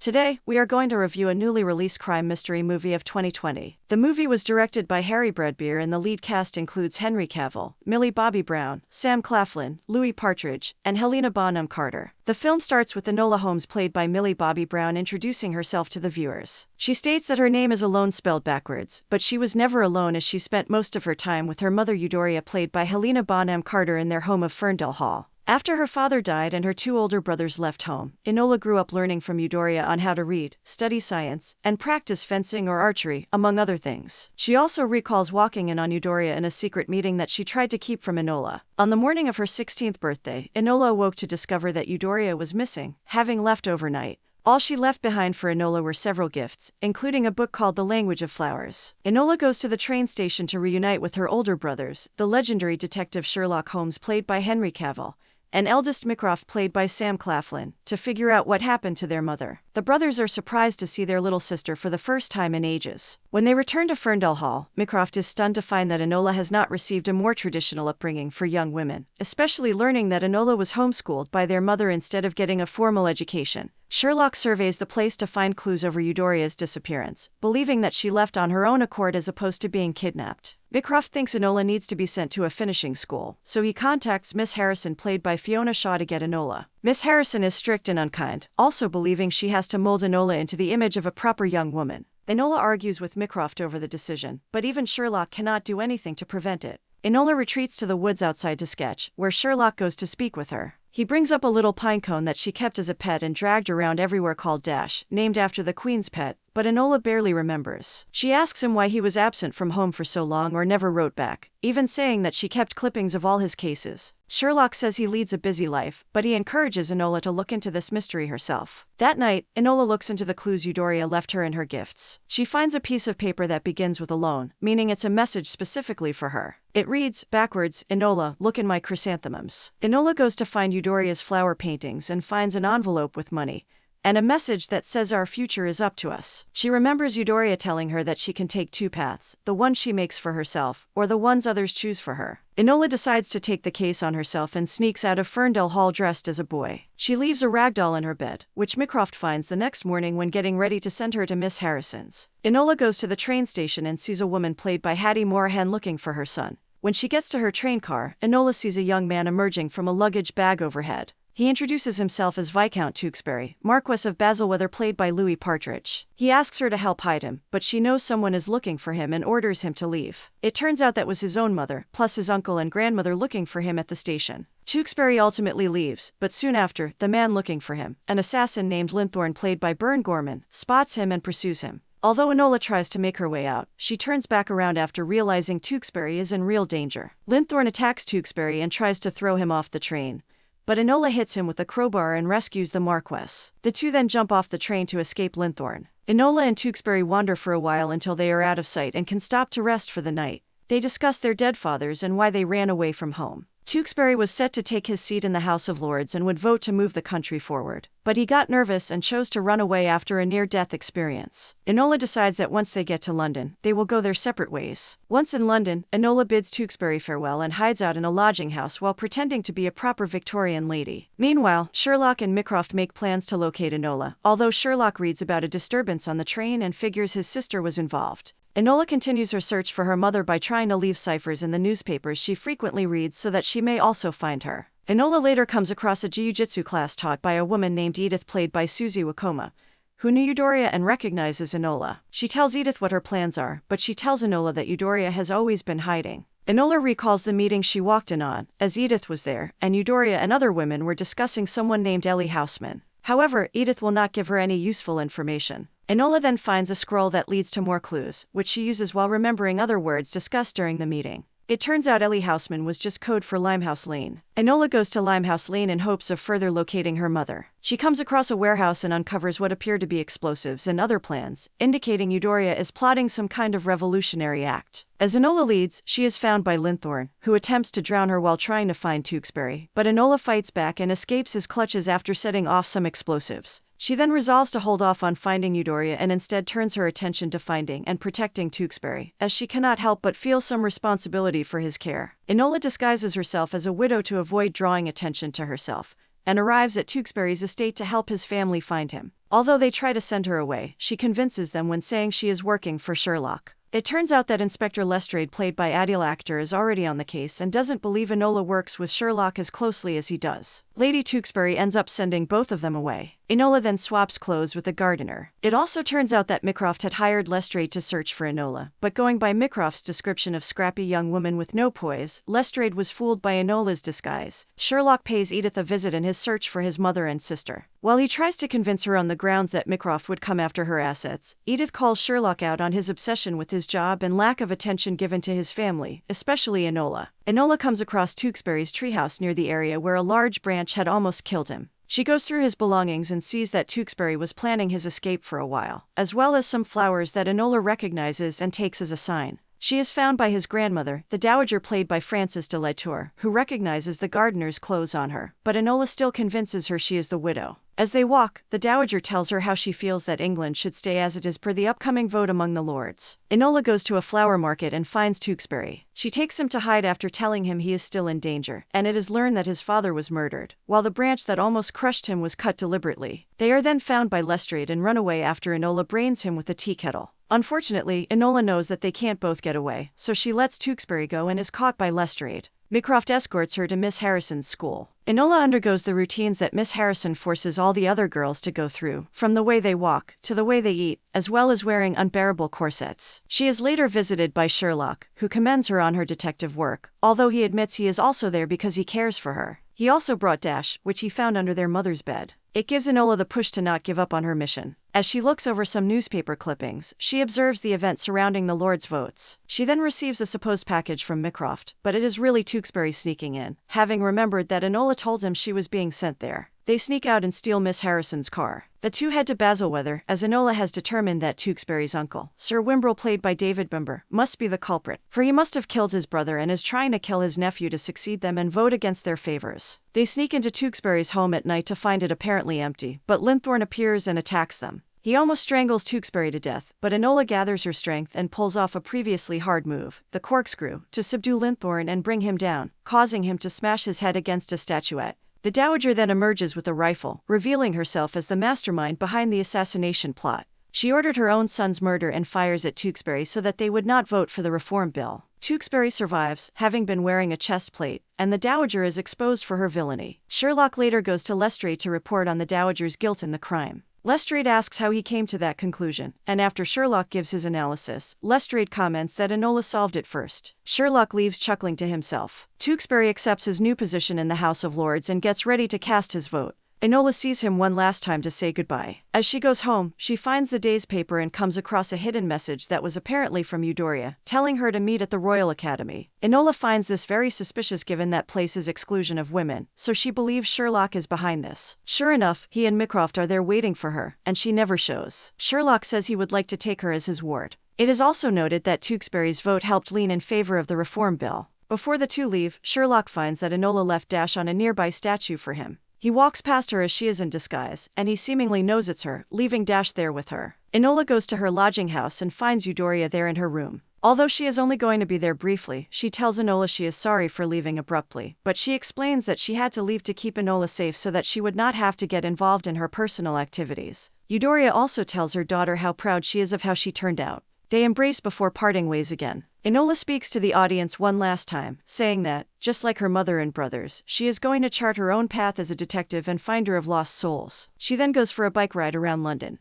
Today, we are going to review a newly released crime mystery movie of 2020. The movie was directed by Harry Bredbeer and the lead cast includes Henry Cavill, Millie Bobby Brown, Sam Claflin, Louis Partridge, and Helena Bonham Carter. The film starts with Enola Holmes played by Millie Bobby Brown introducing herself to the viewers. She states that her name is Alone spelled backwards, but she was never alone as she spent most of her time with her mother Eudora played by Helena Bonham Carter in their home of Ferndale Hall. After her father died and her two older brothers left home, Enola grew up learning from Eudora on how to read, study science, and practice fencing or archery, among other things. She also recalls walking in on Eudora in a secret meeting that she tried to keep from Enola. On the morning of her 16th birthday, Enola awoke to discover that Eudora was missing, having left overnight. All she left behind for Enola were several gifts, including a book called The Language of Flowers. Enola goes to the train station to reunite with her older brothers, the legendary detective Sherlock Holmes played by Henry Cavill, and eldest Mycroft played by Sam Claflin, to figure out what happened to their mother. The brothers are surprised to see their little sister for the first time in ages. When they return to Ferndale Hall, Mycroft is stunned to find that Enola has not received a more traditional upbringing for young women, especially learning that Enola was homeschooled by their mother instead of getting a formal education. Sherlock surveys the place to find clues over Eudora's disappearance, believing that she left on her own accord as opposed to being kidnapped. Mycroft thinks Enola needs to be sent to a finishing school, so he contacts Miss Harrison played by Fiona Shaw to get Enola. Miss Harrison is strict and unkind, also believing she has to mold Enola into the image of a proper young woman. Enola argues with Mycroft over the decision, but even Sherlock cannot do anything to prevent it. Enola retreats to the woods outside to sketch, where Sherlock goes to speak with her. He brings up a little pine cone that she kept as a pet and dragged around everywhere called Dash, named after the Queen's pet, but Enola barely remembers. She asks him why he was absent from home for so long or never wrote back, even saying that she kept clippings of all his cases. Sherlock says he leads a busy life, but he encourages Enola to look into this mystery herself. That night, Enola looks into the clues Eudora left her in her gifts. She finds a piece of paper that begins with alone, meaning it's a message specifically for her. It reads, backwards, Enola, look in my chrysanthemums. Enola goes to find Eudora's flower paintings and finds an envelope with money, and a message that says our future is up to us. She remembers Eudora telling her that she can take two paths, the one she makes for herself, or the ones others choose for her. Enola decides to take the case on herself and sneaks out of Ferndale Hall dressed as a boy. She leaves a rag doll in her bed, which Mycroft finds the next morning when getting ready to send her to Miss Harrison's. Enola goes to the train station and sees a woman played by Hattie Morahan looking for her son. When she gets to her train car, Enola sees a young man emerging from a luggage bag overhead. He introduces himself as Viscount Tewkesbury, Marquess of Basilwether played by Louis Partridge. He asks her to help hide him, but she knows someone is looking for him and orders him to leave. It turns out that was his own mother, plus his uncle and grandmother looking for him at the station. Tewkesbury ultimately leaves, but soon after, the man looking for him, an assassin named Linthorne played by Burn Gorman, spots him and pursues him. Although Enola tries to make her way out, she turns back around after realizing Tewkesbury is in real danger. Linthorne attacks Tewkesbury and tries to throw him off the train, but Enola hits him with a crowbar and rescues the Marquess. The two then jump off the train to escape Linthorne. Enola and Tewkesbury wander for a while until they are out of sight and can stop to rest for the night. They discuss their dead fathers and why they ran away from home. Tewkesbury was set to take his seat in the House of Lords and would vote to move the country forward, but he got nervous and chose to run away after a near-death experience. Enola decides that once they get to London, they will go their separate ways. Once in London, Enola bids Tewkesbury farewell and hides out in a lodging house while pretending to be a proper Victorian lady. Meanwhile, Sherlock and Mycroft make plans to locate Enola, although Sherlock reads about a disturbance on the train and figures his sister was involved. Enola continues her search for her mother by trying to leave ciphers in the newspapers she frequently reads so that she may also find her. Enola later comes across a jiu-jitsu class taught by a woman named Edith played by Susie Wokoma, who knew Eudora and recognizes Enola. She tells Edith what her plans are, but she tells Enola that Eudora has always been hiding. Enola recalls the meeting she walked in on, as Edith was there, and Eudora and other women were discussing someone named Ellie Houseman. However, Edith will not give her any useful information. Enola then finds a scroll that leads to more clues, which she uses while remembering other words discussed during the meeting. It turns out Ellie Houseman was just code for Limehouse Lane. Enola goes to Limehouse Lane in hopes of further locating her mother. She comes across a warehouse and uncovers what appear to be explosives and other plans, indicating Eudora is plotting some kind of revolutionary act. As Enola leads, she is found by Linthorne, who attempts to drown her while trying to find Tewkesbury, but Enola fights back and escapes his clutches after setting off some explosives. She then resolves to hold off on finding Eudora and instead turns her attention to finding and protecting Tewkesbury, as she cannot help but feel some responsibility for his care. Enola disguises herself as a widow to avoid drawing attention to herself, and arrives at Tewkesbury's estate to help his family find him. Although they try to send her away, she convinces them when saying she is working for Sherlock. It turns out that Inspector Lestrade, played by Adil Akhtar, is already on the case and doesn't believe Enola works with Sherlock as closely as he does. Lady Tewkesbury ends up sending both of them away. Enola then swaps clothes with the gardener. It also turns out that Mycroft had hired Lestrade to search for Enola, but going by Mycroft's description of scrappy young woman with no poise, Lestrade was fooled by Enola's disguise. Sherlock pays Edith a visit in his search for his mother and sister. While he tries to convince her on the grounds that Mycroft would come after her assets, Edith calls Sherlock out on his obsession with his job and lack of attention given to his family, especially Enola. Enola comes across Tewkesbury's treehouse near the area where a large branch had almost killed him. She goes through his belongings and sees that Tewkesbury was planning his escape for a while, as well as some flowers that Enola recognizes and takes as a sign. She is found by his grandmother, the dowager played by Frances de Latour, who recognizes the gardener's clothes on her, but Enola still convinces her she is the widow. As they walk, the dowager tells her how she feels that England should stay as it is per the upcoming vote among the lords. Enola goes to a flower market and finds Tewkesbury. She takes him to hide after telling him he is still in danger, and it is learned that his father was murdered, while the branch that almost crushed him was cut deliberately. They are then found by Lestrade and run away after Enola brains him with a tea kettle. Unfortunately, Enola knows that they can't both get away, so she lets Tewkesbury go and is caught by Lestrade. Mycroft escorts her to Miss Harrison's school. Enola undergoes the routines that Miss Harrison forces all the other girls to go through, from the way they walk to the way they eat, as well as wearing unbearable corsets. She is later visited by Sherlock, who commends her on her detective work, although he admits he is also there because he cares for her. He also brought Dash, which he found under their mother's bed. It gives Enola the push to not give up on her mission. As she looks over some newspaper clippings, she observes the events surrounding the Lord's votes. She then receives a supposed package from Mycroft, but it is really Tewkesbury sneaking in, having remembered that Enola told him she was being sent there. They sneak out and steal Miss Harrison's car. The two head to Basilweather, as Enola has determined that Tewkesbury's uncle, Sir Wimbrel played by David Bimber, must be the culprit, for he must have killed his brother and is trying to kill his nephew to succeed them and vote against their favors. They sneak into Tewkesbury's home at night to find it apparently empty, but Linthorne appears and attacks them. He almost strangles Tewkesbury to death, but Enola gathers her strength and pulls off a previously hard move, the corkscrew, to subdue Linthorne and bring him down, causing him to smash his head against a statuette. The dowager then emerges with a rifle, revealing herself as the mastermind behind the assassination plot. She ordered her own son's murder and fires at Tewkesbury so that they would not vote for the Reform Bill. Tewkesbury survives, having been wearing a chest plate, and the dowager is exposed for her villainy. Sherlock later goes to Lestrade to report on the dowager's guilt in the crime. Lestrade asks how he came to that conclusion, and after Sherlock gives his analysis, Lestrade comments that Enola solved it first. Sherlock leaves chuckling to himself. Tewkesbury accepts his new position in the House of Lords and gets ready to cast his vote. Enola sees him one last time to say goodbye. As she goes home, she finds the day's paper and comes across a hidden message that was apparently from Eudora, telling her to meet at the Royal Academy. Enola finds this very suspicious given that place's exclusion of women, so she believes Sherlock is behind this. Sure enough, he and Mycroft are there waiting for her, and she never shows. Sherlock says he would like to take her as his ward. It is also noted that Tewkesbury's vote helped lean in favor of the Reform Bill. Before the two leave, Sherlock finds that Enola left Dash on a nearby statue for him. He walks past her as she is in disguise, and he seemingly knows it's her, leaving Dash there with her. Enola goes to her lodging house and finds Eudora there in her room. Although she is only going to be there briefly, she tells Enola she is sorry for leaving abruptly, but she explains that she had to leave to keep Enola safe so that she would not have to get involved in her personal activities. Eudora also tells her daughter how proud she is of how she turned out. They embrace before parting ways again. Enola speaks to the audience one last time, saying that, just like her mother and brothers, she is going to chart her own path as a detective and finder of lost souls. She then goes for a bike ride around London.